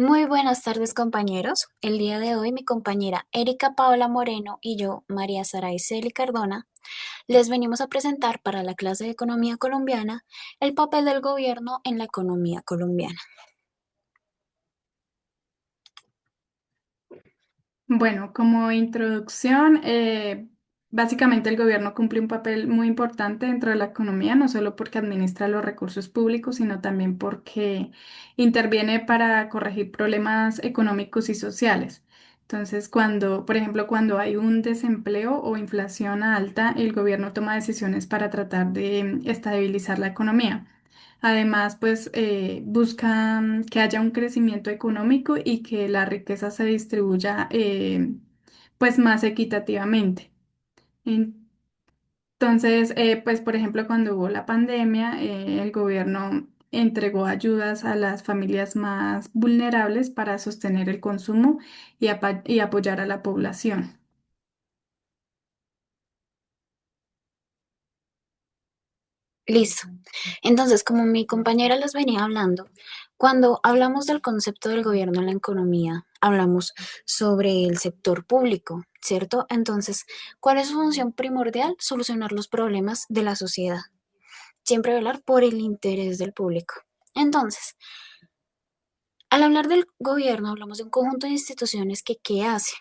Muy buenas tardes, compañeros. El día de hoy mi compañera Erika Paola Moreno y yo, María Sara Iseli Cardona, les venimos a presentar para la clase de Economía Colombiana el papel del gobierno en la economía colombiana. Bueno, como introducción, básicamente el gobierno cumple un papel muy importante dentro de la economía, no solo porque administra los recursos públicos, sino también porque interviene para corregir problemas económicos y sociales. Entonces, por ejemplo, cuando hay un desempleo o inflación alta, el gobierno toma decisiones para tratar de estabilizar la economía. Además, pues busca que haya un crecimiento económico y que la riqueza se distribuya pues más equitativamente. Entonces, pues por ejemplo, cuando hubo la pandemia, el gobierno entregó ayudas a las familias más vulnerables para sostener el consumo y apoyar a la población. Listo. Entonces, como mi compañera les venía hablando, cuando hablamos del concepto del gobierno en la economía, hablamos sobre el sector público, ¿cierto? Entonces, ¿cuál es su función primordial? Solucionar los problemas de la sociedad. Siempre velar por el interés del público. Entonces, al hablar del gobierno, hablamos de un conjunto de instituciones que, ¿qué hace?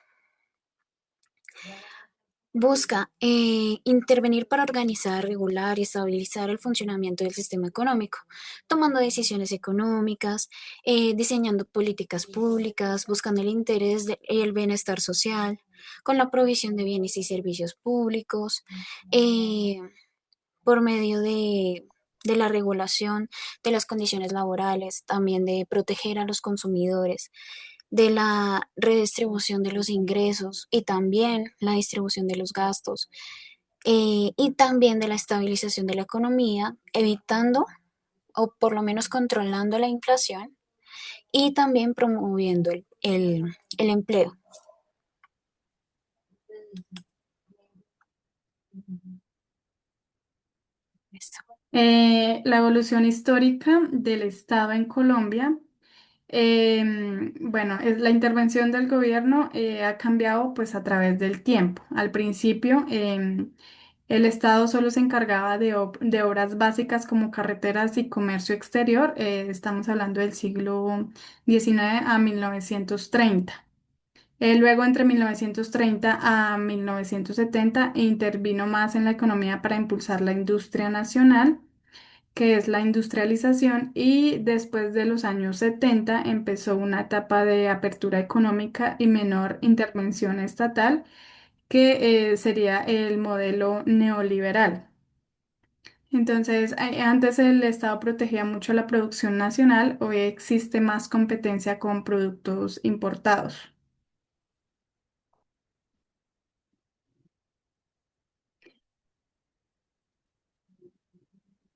Busca intervenir para organizar, regular y estabilizar el funcionamiento del sistema económico, tomando decisiones económicas, diseñando políticas públicas, buscando el interés y el bienestar social, con la provisión de bienes y servicios públicos, eh, por medio de la regulación de las condiciones laborales, también de proteger a los consumidores, de la redistribución de los ingresos y también la distribución de los gastos, y también de la estabilización de la economía, evitando o por lo menos controlando la inflación y también promoviendo el empleo. Esto. La evolución histórica del Estado en Colombia. Bueno, la intervención del gobierno ha cambiado pues a través del tiempo. Al principio, el Estado solo se encargaba de obras básicas como carreteras y comercio exterior. Estamos hablando del siglo XIX a 1930. Luego, entre 1930 a 1970, intervino más en la economía para impulsar la industria nacional, que es la industrialización, y después de los años 70 empezó una etapa de apertura económica y menor intervención estatal, que sería el modelo neoliberal. Entonces, antes el Estado protegía mucho la producción nacional, hoy existe más competencia con productos importados.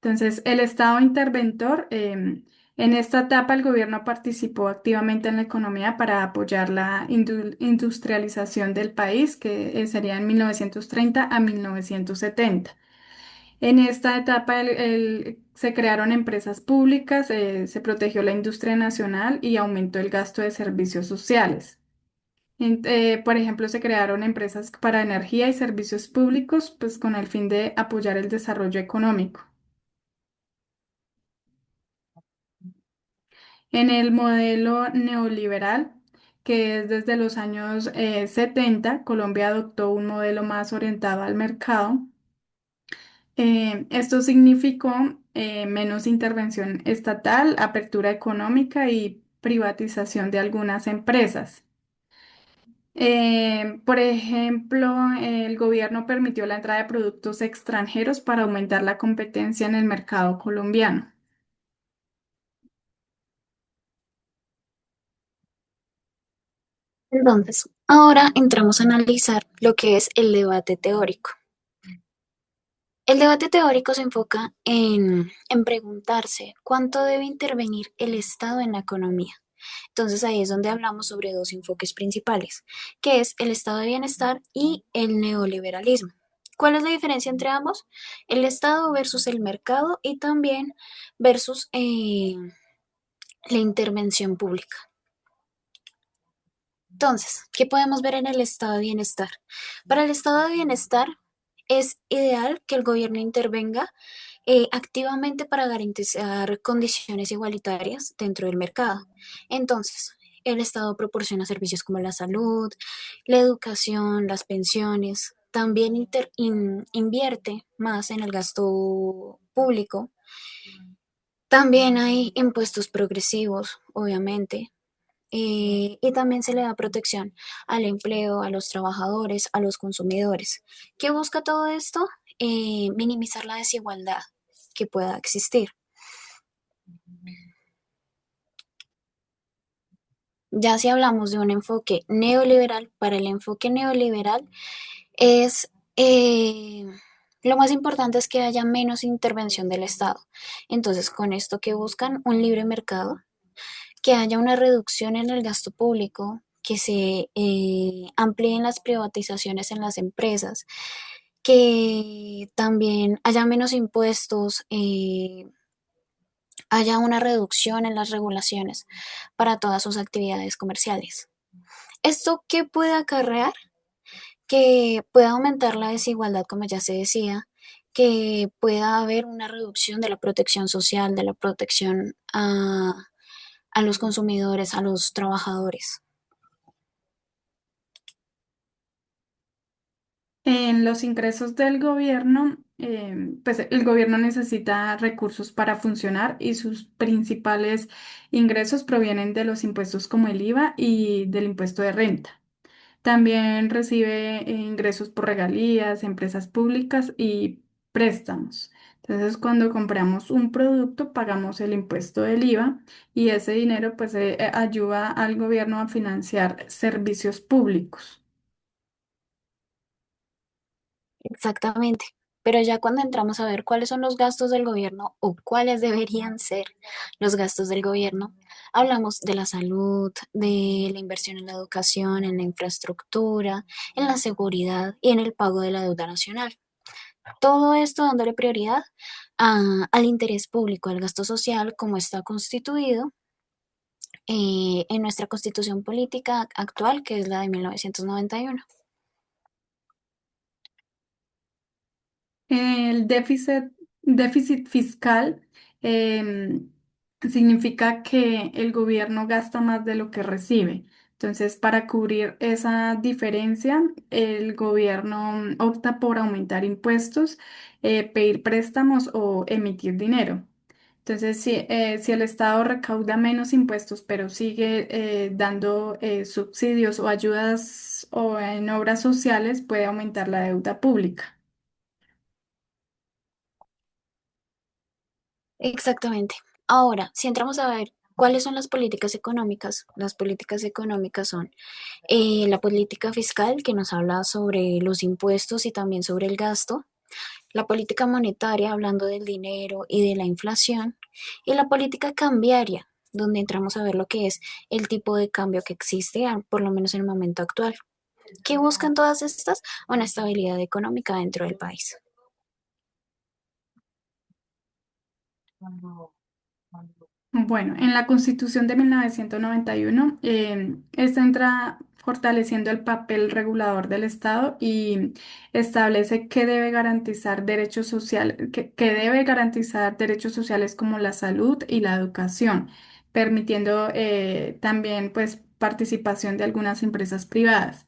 Entonces, el Estado interventor, en esta etapa el gobierno participó activamente en la economía para apoyar la industrialización del país, que sería en 1930 a 1970. En esta etapa se crearon empresas públicas, se protegió la industria nacional y aumentó el gasto de servicios sociales. Por ejemplo, se crearon empresas para energía y servicios públicos, pues con el fin de apoyar el desarrollo económico. En el modelo neoliberal, que es desde los años 70, Colombia adoptó un modelo más orientado al mercado. Esto significó menos intervención estatal, apertura económica y privatización de algunas empresas. Por ejemplo, el gobierno permitió la entrada de productos extranjeros para aumentar la competencia en el mercado colombiano. Entonces, ahora entramos a analizar lo que es el debate teórico. El debate teórico se enfoca en preguntarse cuánto debe intervenir el Estado en la economía. Entonces ahí es donde hablamos sobre dos enfoques principales, que es el estado de bienestar y el neoliberalismo. ¿Cuál es la diferencia entre ambos? El Estado versus el mercado y también versus la intervención pública. Entonces, ¿qué podemos ver en el estado de bienestar? Para el estado de bienestar es ideal que el gobierno intervenga activamente para garantizar condiciones igualitarias dentro del mercado. Entonces, el Estado proporciona servicios como la salud, la educación, las pensiones. También invierte más en el gasto público. También hay impuestos progresivos, obviamente, y también se le da protección al empleo, a los trabajadores, a los consumidores. ¿Qué busca todo esto? Minimizar la desigualdad que pueda existir. Ya si hablamos de un enfoque neoliberal, para el enfoque neoliberal es lo más importante es que haya menos intervención del Estado. Entonces, con esto que buscan un libre mercado, que haya una reducción en el gasto público, que se amplíen las privatizaciones en las empresas, que también haya menos impuestos, haya una reducción en las regulaciones para todas sus actividades comerciales. ¿Esto qué puede acarrear? Que pueda aumentar la desigualdad, como ya se decía, que pueda haber una reducción de la protección social, de la protección a los consumidores, a los trabajadores. En los ingresos del gobierno, pues el gobierno necesita recursos para funcionar y sus principales ingresos provienen de los impuestos como el IVA y del impuesto de renta. También recibe ingresos por regalías, empresas públicas y préstamos. Entonces, cuando compramos un producto, pagamos el impuesto del IVA y ese dinero pues ayuda al gobierno a financiar servicios públicos. Exactamente. Pero ya cuando entramos a ver cuáles son los gastos del gobierno o cuáles deberían ser los gastos del gobierno, hablamos de la salud, de la inversión en la educación, en la infraestructura, en la seguridad y en el pago de la deuda nacional. Todo esto dándole prioridad al interés público, al gasto social, como está constituido en nuestra constitución política actual, que es la de 1991. El déficit fiscal em, significa que el gobierno gasta más de lo que recibe. Entonces, para cubrir esa diferencia, el gobierno opta por aumentar impuestos, pedir préstamos o emitir dinero. Entonces, si el Estado recauda menos impuestos, pero sigue dando subsidios o ayudas o en obras sociales, puede aumentar la deuda pública. Exactamente. Ahora, si entramos a ver cuáles son las políticas económicas son la política fiscal, que nos habla sobre los impuestos y también sobre el gasto, la política monetaria, hablando del dinero y de la inflación, y la política cambiaria, donde entramos a ver lo que es el tipo de cambio que existe, por lo menos en el momento actual. ¿Qué buscan todas estas? Una estabilidad económica dentro del país. Bueno, en la Constitución de 1991, esta entra fortaleciendo el papel regulador del Estado y establece que debe garantizar derechos sociales, que debe garantizar derechos sociales como la salud y la educación, permitiendo también pues participación de algunas empresas privadas.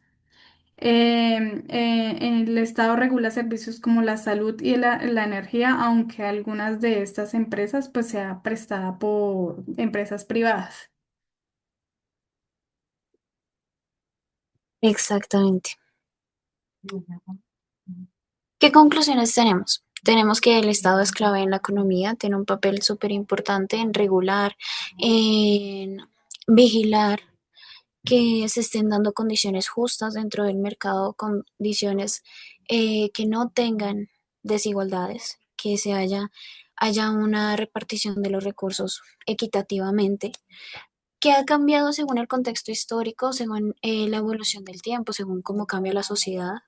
El Estado regula servicios como la salud y la energía, aunque algunas de estas empresas pues sea prestada por empresas privadas. Exactamente. ¿Qué conclusiones tenemos? Tenemos que el Estado es clave en la economía, tiene un papel súper importante en regular, en vigilar que se estén dando condiciones justas dentro del mercado, condiciones que no tengan desigualdades, que haya una repartición de los recursos equitativamente, que ha cambiado según el contexto histórico, según la evolución del tiempo, según cómo cambia la sociedad,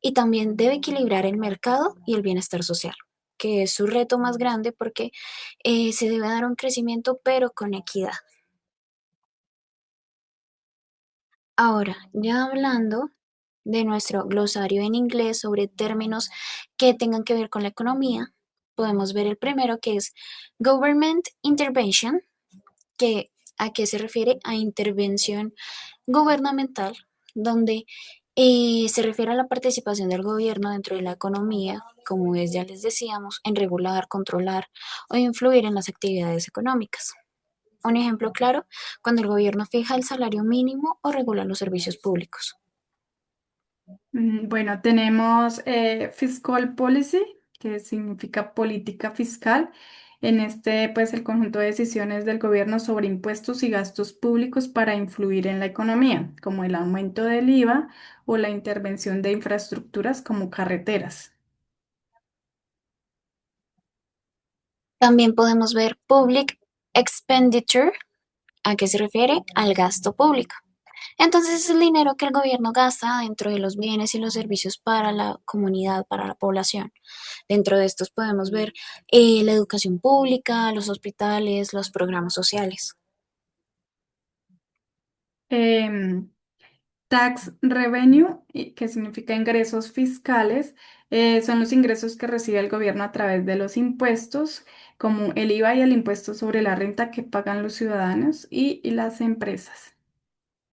y también debe equilibrar el mercado y el bienestar social, que es su reto más grande porque se debe dar un crecimiento pero con equidad. Ahora, ya hablando de nuestro glosario en inglés sobre términos que tengan que ver con la economía, podemos ver el primero que es Government Intervention, que a qué se refiere a intervención gubernamental, donde se refiere a la participación del gobierno dentro de la economía, como es, ya les decíamos, en regular, controlar o influir en las actividades económicas. Un ejemplo claro, cuando el gobierno fija el salario mínimo o regula los servicios públicos. Bueno, tenemos fiscal policy, que significa política fiscal. En este, pues, el conjunto de decisiones del gobierno sobre impuestos y gastos públicos para influir en la economía, como el aumento del IVA o la intervención de infraestructuras como carreteras. También podemos ver public expenditure, ¿a qué se refiere? Al gasto público. Entonces es el dinero que el gobierno gasta dentro de los bienes y los servicios para la comunidad, para la población. Dentro de estos podemos ver la educación pública, los hospitales, los programas sociales. Em, Tax revenue, que significa ingresos fiscales, son los ingresos que recibe el gobierno a través de los impuestos, como el IVA y el impuesto sobre la renta que pagan los ciudadanos y las empresas.